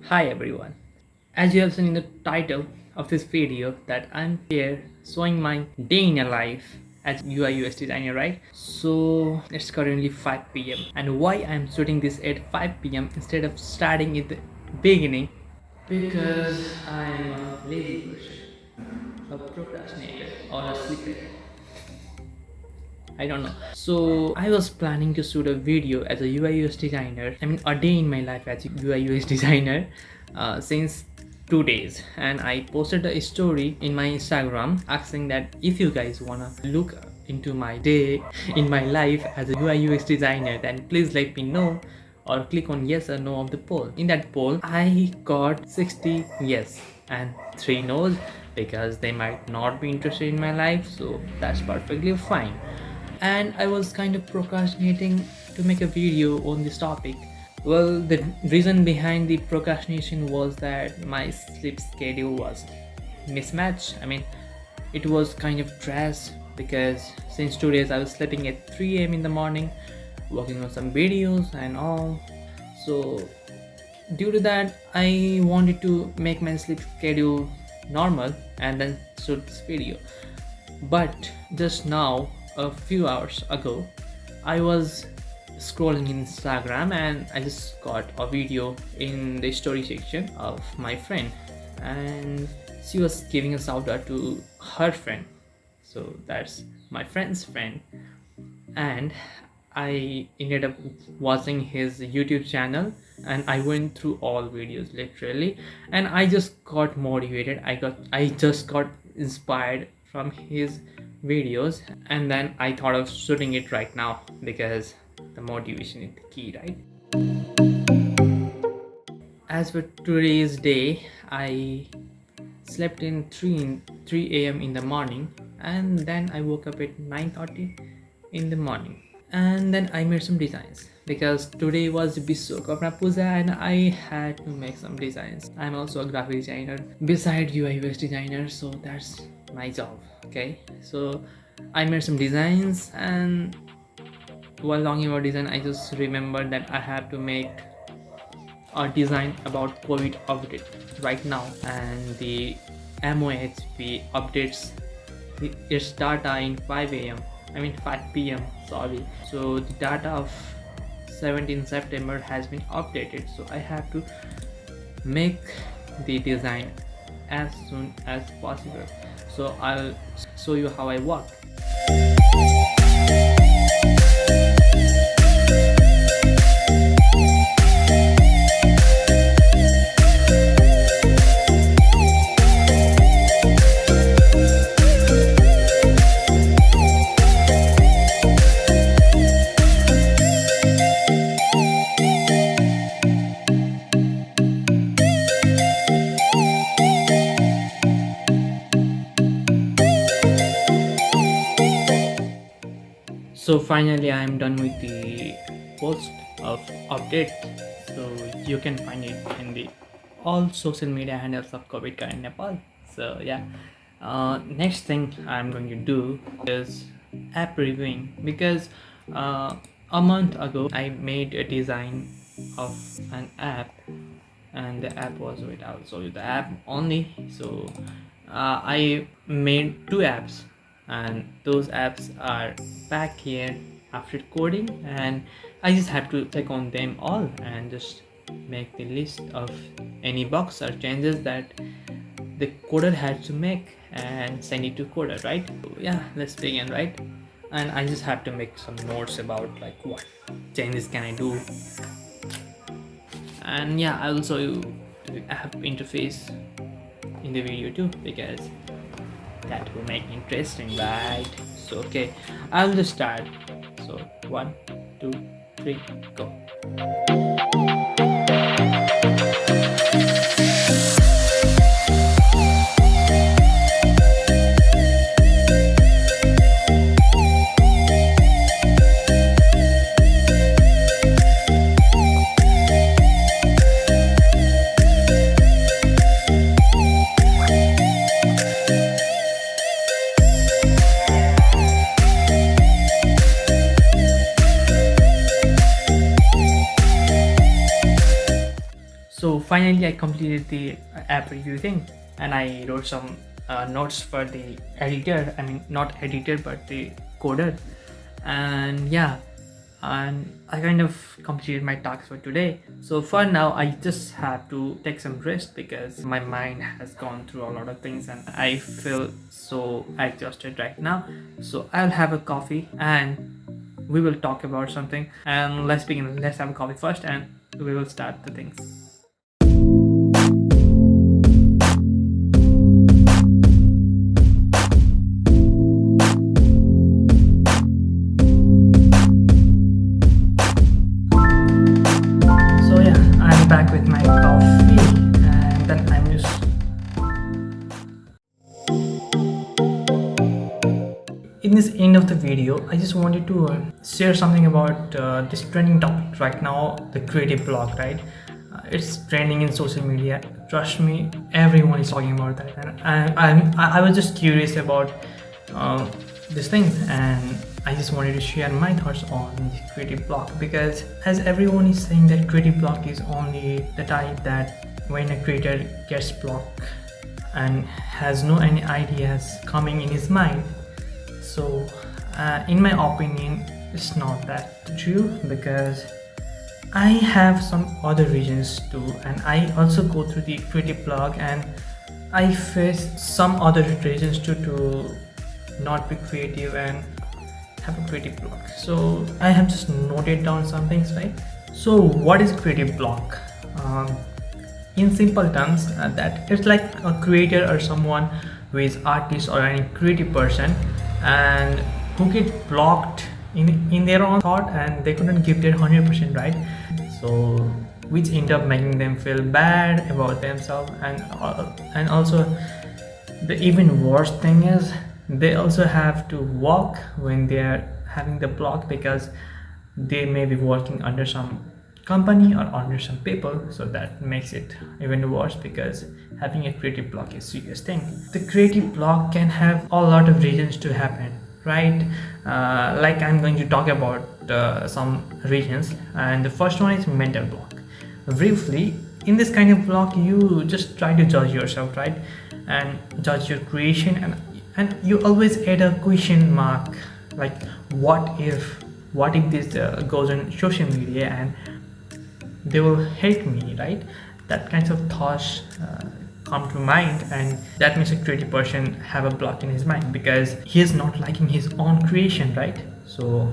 Hi everyone. As you have seen in the title of this video that I'm here showing my day in a life as UI UX designer, right? So it's currently 5 p.m. and why I'm shooting this at 5 p.m. instead of starting at the beginning? Because I'm a lazy person, a procrastinator or a sleeper. I don't know. So I was planning to shoot a video as a UI UX designer. I mean, a day in my life as a UI UX designer since 2 days, and I posted a story in my Instagram asking that if you guys wanna look into my day in my life as a UI UX designer, then please let me know or click on yes or no of the poll. In that poll, I got 60 yes and 3 no's because they might not be interested in my life, so that's perfectly fine. And I was kind of procrastinating to make a video on this topic. Well, the reason behind the procrastination was that my sleep schedule was mismatched. I mean, it was kind of trash because since 2 days I was sleeping at 3 a.m. in the morning, working on some videos and all. So, due to that, I wanted to make my sleep schedule normal and then shoot this video. But just now, a few hours ago, I was scrolling Instagram and I just got a video in the story section of my friend, and she was giving a shout out to her friend. So that's my friend's friend, and I ended up watching his YouTube channel and I went through all videos literally, and I just got motivated. I just got inspired from his videos, and then I thought of shooting it right now because the motivation is the key, right? As for today's day, I slept in 3 a.m. in the morning, and then I woke up at 9:30 in the morning, and then I made some designs because today was Vishwakarma Puja and I had to make some designs. I'm also a graphic designer beside UI UX designer, so that's my job. Okay, so I made some designs, and while talking about design, I just remembered that I have to make a design about COVID update right now, and the MOHP updates its data in 5 a.m. I mean 5 p.m. Sorry. So the data of 17 September has been updated. So I have to make the design as soon as possible. So I'll show you how I work. So finally I'm done with the post of update. So you can find it in the all social media handles of COVID Care in Nepal. So yeah, next thing I'm going to do is app reviewing because a month ago I made a design of an app, and the app was, wait, I'll show you the app only. So I made two apps, and those apps are back here after coding, and I just have to check on them all and just make the list of any bugs or changes that the coder had to make and send it to coder, right? So yeah, let's begin, right? And I just have to make some notes about like what changes can I do, and yeah, I'll show you the app interface in the video too because that will make interesting, right? So okay, I'll just start. So 1 2 3 go. finally I completed the app review thing, and I wrote some notes for the editor. I mean, not editor, but the coder. And yeah, and I kind of completed my tasks for today. So for now, I just have to take some rest because my mind has gone through a lot of things and I feel so exhausted right now. So I'll have a coffee and we will talk about something. And let's begin. Let's have a coffee first and we will start the things. Back with my coffee, and then I'm just in this end of the video. I just wanted to share something about this trending topic right now, the creative block, right? It's trending in social media. Trust me, everyone is talking about that, and I was just curious about this thing, and I just wanted to share my thoughts on the creative block, because as everyone is saying that creative block is only the type that when a creator gets blocked and has no any ideas coming in his mind. So in my opinion, it's not that true, because I have some other reasons too, and I also go through the creative block and I face some other reasons too to not be creative and have a creative block. So I have just noted down some things, right? So what is creative block? In simple terms, that it's like a creator or someone who is artist or any creative person and who get blocked in their own thought and they couldn't give their 100%, right? So which end up making them feel bad about themselves, and also the even worse thing is they also have to walk when they are having the block, because they may be working under some company or under some people. So that makes it even worse, because having a creative block is a serious thing. The creative block can have a lot of reasons to happen, right? Like I'm going to talk about some reasons, and the first one is mental block. Briefly, in this kind of block, you just try to judge yourself, right? And judge your creation, and you always add a question mark, like what if this goes on social media and they will hate me, right? That kinds of thoughts come to mind, and that makes a creative person have a block in his mind because he is not liking his own creation, right? So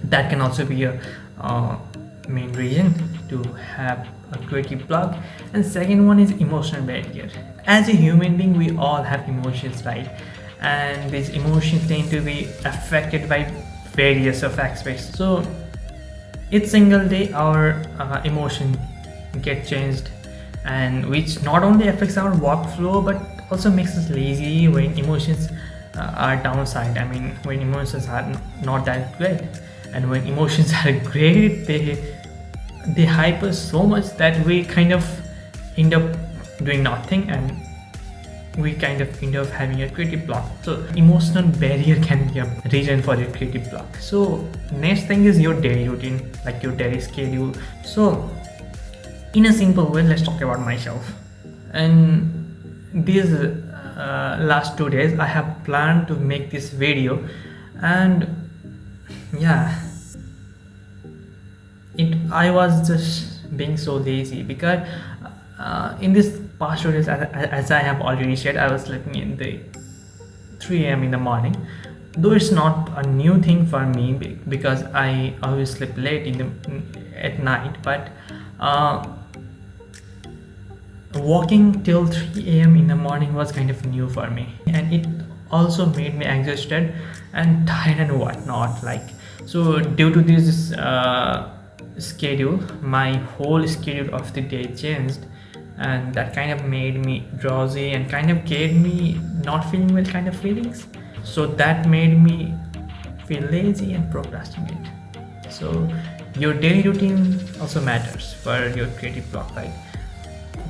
that can also be a main reason to have a creative block. And second one is emotional barrier. As a human being, we all have emotions, right? And these emotions tend to be affected by various of aspects. So each single day our emotion get changed, and which not only affects our workflow but also makes us lazy when emotions are downside. I mean, when emotions are not that great, and when emotions are great, they hype us so much that we kind of end up doing nothing, and we kind of end up having a creative block. So emotional barrier can be a reason for your creative block. So next thing is your daily routine, like your daily schedule. So in a simple way, let's talk about myself. And these last 2 days I have planned to make this video, and yeah, I was just being so lazy because in this past 2 days, as I have already said, I was sleeping in the 3 a.m. in the morning. Though it's not a new thing for me because I always sleep late at night, but walking till 3 a.m. in the morning was kind of new for me, and it also made me exhausted and tired and whatnot. Like, so due to this schedule, my whole schedule of the day changed, and that kind of made me drowsy and kind of gave me not feeling well kind of feelings. So that made me feel lazy and procrastinate. So your daily routine also matters for your creative block, right?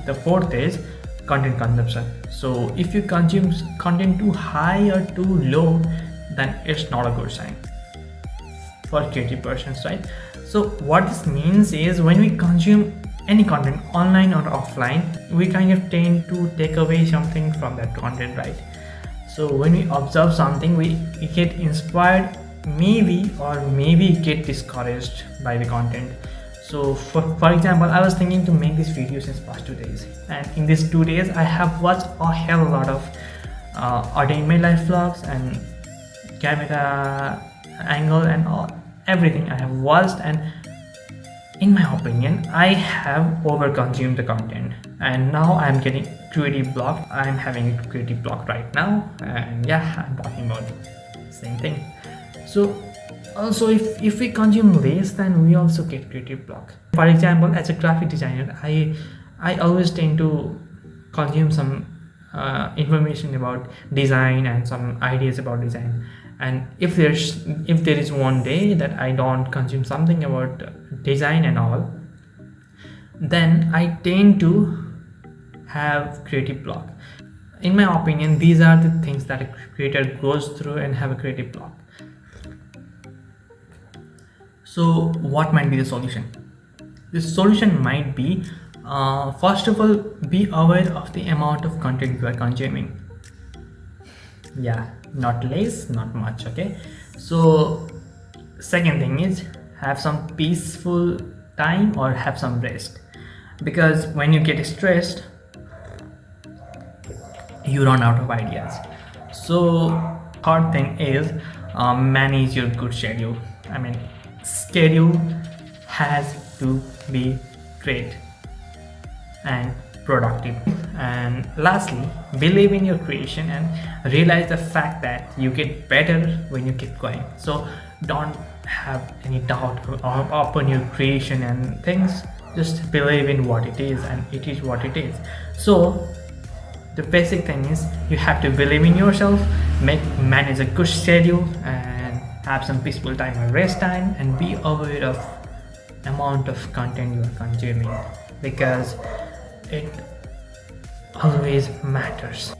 The fourth is content consumption. So if you consume content too high or too low, then it's not a good sign for creative persons, right? So what this means is, when we consume any content, online or offline, we kind of tend to take away something from that content, right? So when we observe something, we get inspired, maybe, or maybe get discouraged by the content. So for example, I was thinking to make this video since past 2 days, and in these 2 days I have watched a hell lot of a day in my life vlogs and camera angle and everything I have watched, and in my opinion I have over consumed the content, and now I'm getting creative block. I'm having a creative block right now, and yeah, I'm talking about the same thing. So also, if we consume less, then we also get creative block. For example, as a graphic designer, I always tend to consume some information about design and some ideas about design. And if there is one day that I don't consume something about design and all, then I tend to have creative block. In my opinion, these are the things that a creator goes through and have a creative block. So what might be the solution? The solution might be, first of all, be aware of the amount of content you are consuming. Yeah, not less, not much. Okay, so second thing is, have some peaceful time or have some rest, because when you get stressed, you run out of ideas. So third thing is, manage your good schedule. I mean, schedule has to be great and productive. And lastly, believe in your creation and realize the fact that you get better when you keep going. So don't have any doubt upon your creation and things. Just believe in what it is, and it is what it is. So the basic thing is, you have to believe in yourself, manage a good schedule, and have some peaceful time or rest time, and be aware of amount of content you are consuming, because it always matters.